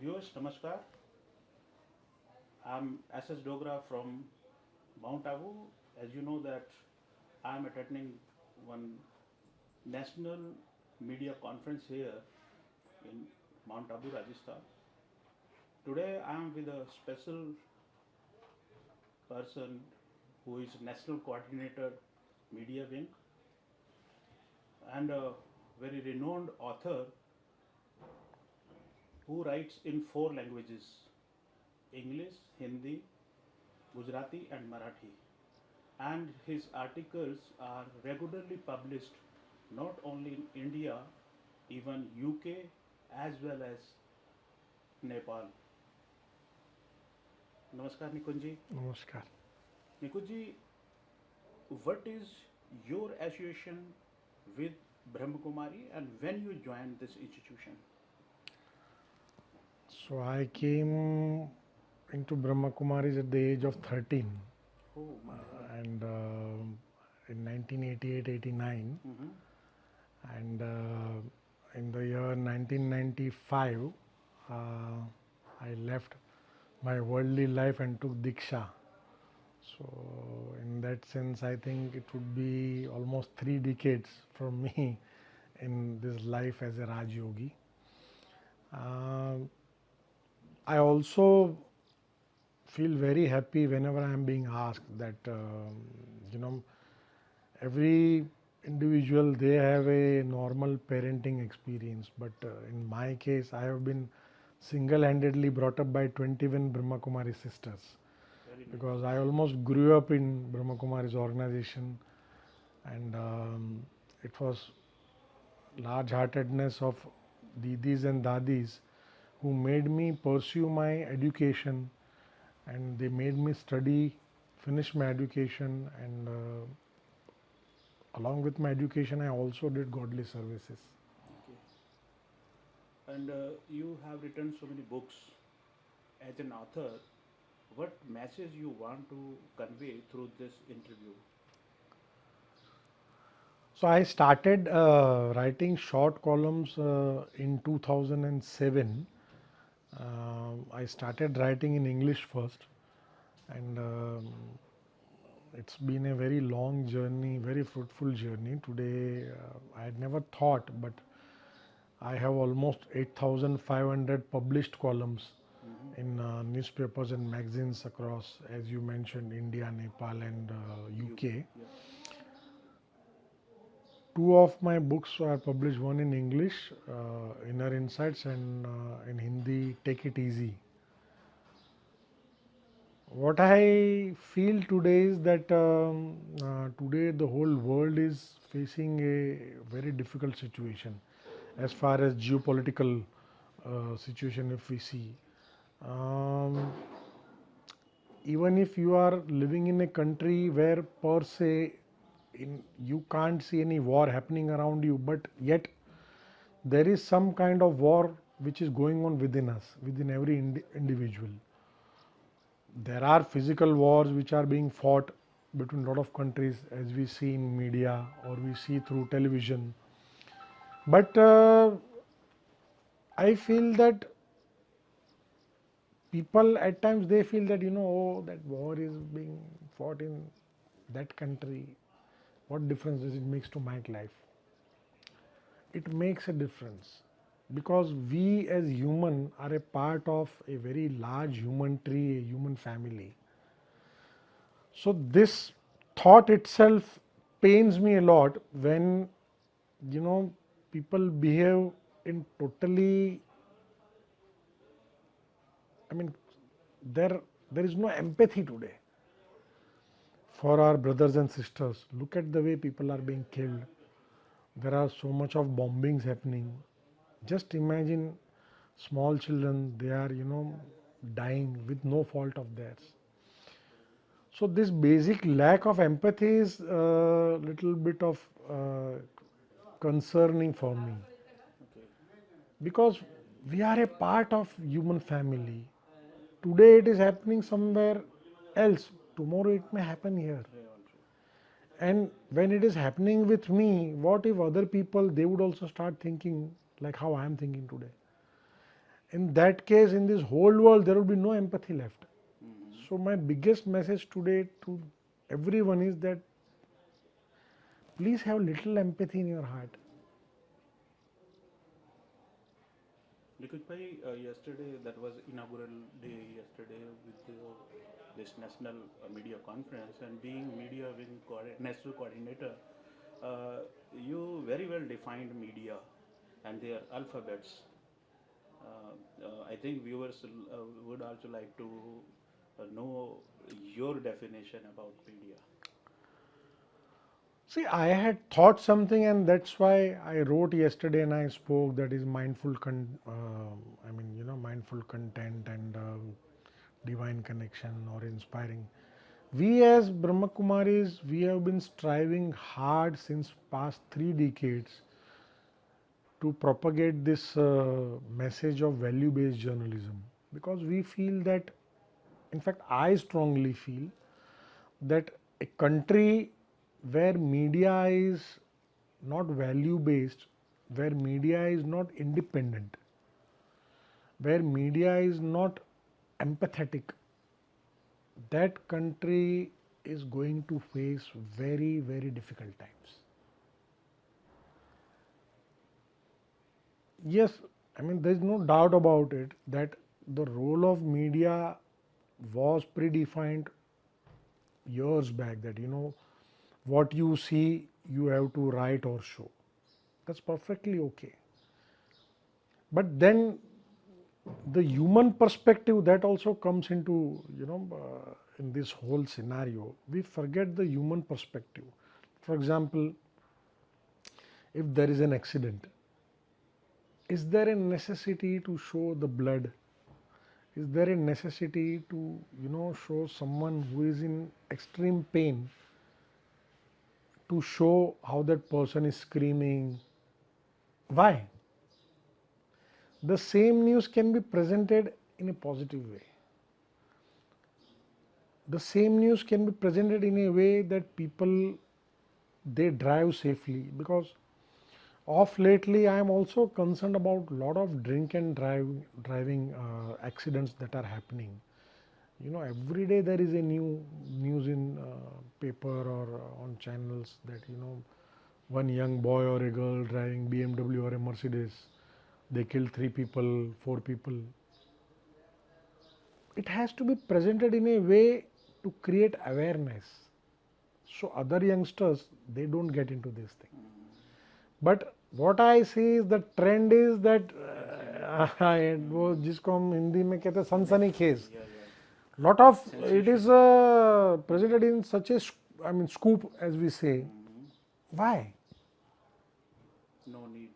Viewers, Namaskar. I'm SS Dogra from Mount Abu. As you know that I'm attending one national media conference here in Mount Abu, Rajasthan. Today I'm with a special person who is National Coordinator Media Wing and a very renowned author who writes in four languages: English, Hindi, Gujarati, and Marathi. And his articles are regularly published not only in India, even UK as well as Nepal. Namaskar Nikunji. Namaskar. Nikunji, what is your association with Brahmakumari and when you joined this institution? So I came into Brahmakumaris at the age of 13 Oh my God. and in 1988-89 Mm-hmm. and in the year 1995 I left my worldly life and took Diksha. So in that sense I think it would be almost 3 decades for me in this life as a Rajyogi. I also feel very happy whenever I am being asked that you know every individual they have a normal parenting experience, but in my case I have been single-handedly brought up by 21 Brahma Kumari sisters Very nice. because I almost grew up in Brahma Kumari's organization, and it was large-heartedness of didis and dadis who made me pursue my education, and they made me study, finish my education, and along with my education I also did godly services. Okay. And you have written so many books as an author. What message you want to convey through this interview? So I started writing short columns in 2007. I started writing in English first, and it's been a very long journey, very fruitful journey. Today, I had never thought, but I have almost 8,500 published columns Mm-hmm. in newspapers and magazines across, as you mentioned, India, Nepal, and UK. UK. Yeah. Two of my books are published, one in English, Inner Insights, and in Hindi, Take It Easy. What I feel today is that today the whole world is facing a very difficult situation as far as geopolitical situation if we see. Um, Even if you are living in a country where per se you can't see any war happening around you, but yet there is some kind of war which is going on within us, within every individual. There are physical wars which are being fought between a lot of countries, as we see in media or we see through television. But I feel that people at times they feel that oh, that war is being fought in that country. What difference does it makes to my life? It makes a difference because we as human are a part of a very large human tree, a human family. So this thought itself pains me a lot when you know people behave in totally, I mean, there is no empathy today for our brothers and sisters. Look at the way people are being killed. There are so much of bombings happening. Just imagine small children, they are dying with no fault of theirs. So this basic lack of empathy is a little bit of concerning for me Okay. because we are a part of human family. Today it is happening somewhere else, tomorrow it may happen here. Here also. And when it is happening with me, what if other people they would also start thinking like how I am thinking today? In that case, in this whole world, there will be no empathy left. Mhm. So my biggest message today to everyone is that please have little empathy in your heart. Nikunj bhai, yesterday that was inaugural day yesterday with this national media conference, and being media wing national coordinator, uh, you very well defined media and their alphabets. I think viewers would also like to know your definition about media. See, I had thought something, and that's why I wrote yesterday and I spoke. That is mindful content and divine connection or inspiring. We as Brahmakumaris, we have been striving hard since past 3 decades to propagate this message of value-based journalism, because we feel that, in fact, I strongly feel that a country where media is not value based, where media is not independent, where media is not empathetic, that country is going to face very, very difficult times. Yes, I mean, there is no doubt about it that the role of media was predefined years back, that what you see you have to write or show. That's perfectly okay. But then the human perspective that also comes into, in this whole scenario. We forget the human perspective. For example, if there is an accident, is there a necessity to show the blood? Is there a necessity to, show someone who is in extreme pain, to show how that person is screaming? Why? The same news can be presented in a positive way. The same news can be presented in a way that people, they drive safely, because of lately I am also concerned about lot of drink and driving accidents that are happening. Every day there is a new news in paper or on channels that one young boy or a girl driving BMW or a Mercedes, they killed 3 people, 4 people. It has to be presented in a way to create awareness, so other youngsters, they don't get into this thing. But what I see is the trend is that वो जिसको हम हिंदी में कहते हैं सनसनी खेज, Yeah, yeah. lot of it is presented in such a scoop, as we say. Why? No need.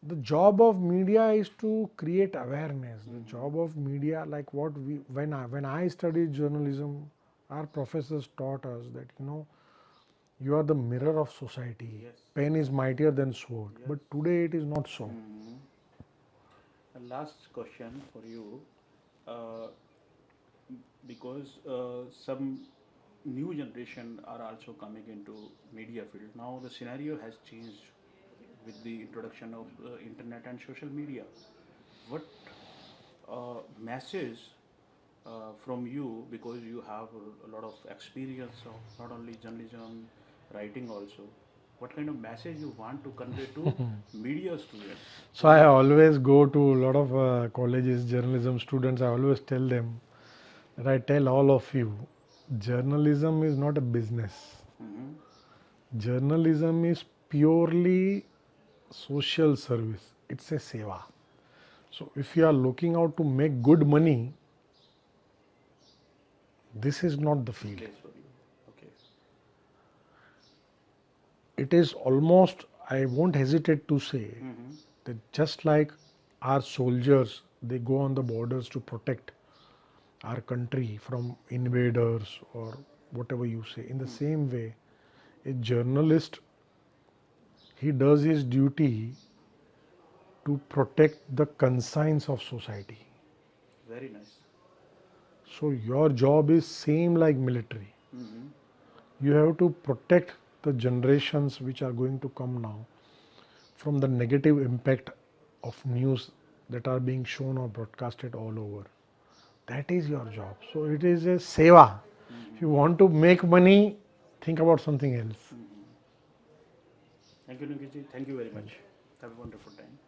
The job of media is to create awareness. The job of media, like what we when I studied journalism, our professors taught us that you are the mirror of society. Yes. Pen is mightier than sword. Yes. But today it is not so. And last question for you, uh, because some new generation are also coming into media field. Now the scenario has changed with the introduction of internet and social media. What message from you, because you have a lot of experience of not only journalism, writing also, what kind of message you want to convey to media students? So I always go to a lot of colleges, journalism students. I always tell them that I tell all of you, journalism is not a business. Mhm. Journalism is purely social service. It's a seva. So if you are looking out to make good money, this is not the field. Place for you. Okay. It is almost, I won't hesitate to say, Mhm. that just like our soldiers, they go on the borders to protect our country from invaders or whatever you say. In the same way, a journalist, he does his duty to protect the conscience of society. Very nice. So your job is same like military. Mhm. You have to protect the generations which are going to come now from the negative impact of news that are being shown or broadcasted all over. That is your job. So it is a seva. If you want to make money, think about something else. Thank you, Nikunj. Thank you very much. Have a wonderful time.